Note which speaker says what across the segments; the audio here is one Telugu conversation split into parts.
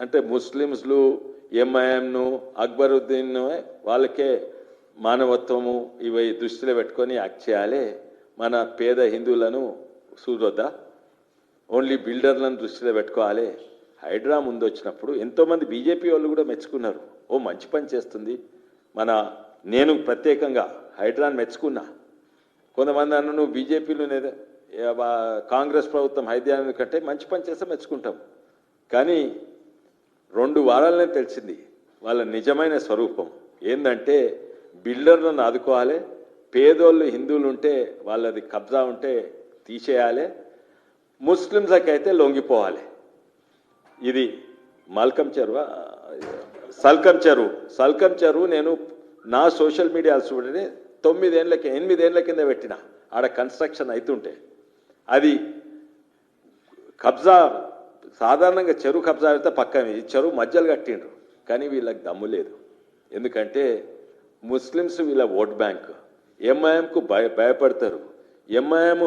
Speaker 1: అంటే ముస్లిమ్స్లు ఎంఐఎంను అక్బరుద్దీన్ వాళ్ళకే మానవత్వము ఇవి దృష్టిలో పెట్టుకొని యాక్ట్ చేయాలి, మన పేద హిందువులను చూడొద్దా, ఓన్లీ బిల్డర్లను దృష్టిలో పెట్టుకోవాలి. హైడ్రా ముందు వచ్చినప్పుడు ఎంతోమంది బీజేపీ వాళ్ళు కూడా మెచ్చుకున్నారు, ఓ మంచి పని చేస్తుంది నేను ప్రత్యేకంగా హైడ్రాని మెచ్చుకున్నా. కొంతమంది అన్న నువ్వు బీజేపీలో కాంగ్రెస్ ప్రభుత్వం హైదరాబాద్ కంటే మంచి పని చేస్తే మెచ్చుకుంటాం. కానీ 2 వారాలనే తెలిసింది వాళ్ళ నిజమైన స్వరూపం ఏంటంటే బిల్డర్లను ఆదుకోవాలి, పేదోళ్ళు హిందువులు ఉంటే వాళ్ళది కబ్జా ఉంటే తీసేయాలి, ముస్లింలకి అయితే లొంగిపోవాలి. ఇది సల్కం చెరువు నేను నా సోషల్ మీడియా చూడని 8 ఏళ్ళ కింద పెట్టిన, ఆడ కన్స్ట్రక్షన్ అవుతుంటే అది కబ్జా. సాధారణంగా చెరువు కబ్జా అయితే పక్కన ఈ చెరువు మధ్యలో కట్టిండ్రు, కానీ వీళ్ళకి దమ్ము లేదు. ఎందుకంటే ముస్లిమ్స్ వీళ్ళ ఓట్ బ్యాంక్, ఎంఐఎంకు భయపడతారు. ఎంఐఎం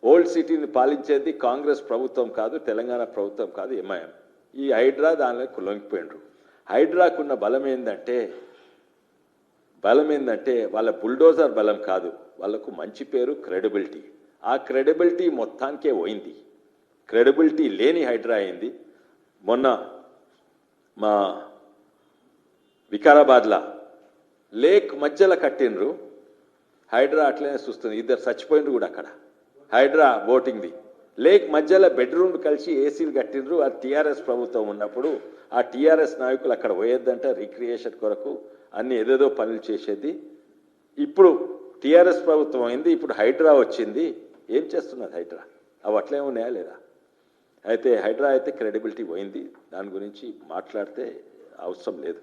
Speaker 1: ఓల్డ్ సిటీని పాలించేది కాంగ్రెస్ ప్రభుత్వం కాదు, తెలంగాణ ప్రభుత్వం కాదు, ఎంఐఎం. ఈ హైడ్రా దానిలో లొంగిపోయిండ్రు. హైడ్రాకున్న బలం ఏంటంటే వాళ్ళ బుల్డోజర్ బలం కాదు, వాళ్ళకు మంచి పేరు, క్రెడిబిలిటీ. ఆ క్రెడిబిలిటీ మొత్తానికే పోయింది. క్రెడిబిలిటీ లేని హైడ్రా అయింది. మొన్న మా వికారాబాద్లో లేక్ మధ్యలో కట్టిండ్రు, హైడ్రా అట్లనే చూస్తుంది. 2 చచ్చిపోయిండ్రు కూడా అక్కడ. హైడ్రా బోటింగ్ది లేక్ మధ్యలో బెడ్రూమ్ కలిసి ఏసీలు కట్టిండ్రు. అది టీఆర్ఎస్ ప్రభుత్వం ఉన్నప్పుడు ఆ టీఆర్ఎస్ నాయకులు అక్కడ పోయేద్దంట రిక్రియేషన్ కొరకు, అన్ని ఏదేదో పనులు చేసేది. ఇప్పుడు టీఆర్ఎస్ ప్రభుత్వం అయింది, ఇప్పుడు హైడ్రా వచ్చింది. ఏం చేస్తున్నది హైడ్రా? అవి అట్లే ఉన్నాయా లేదా? అయితే హైడ్రా అయితే క్రెడిబిలిటీ పోయింది, దాని గురించి మాట్లాడితే అవసరం లేదు.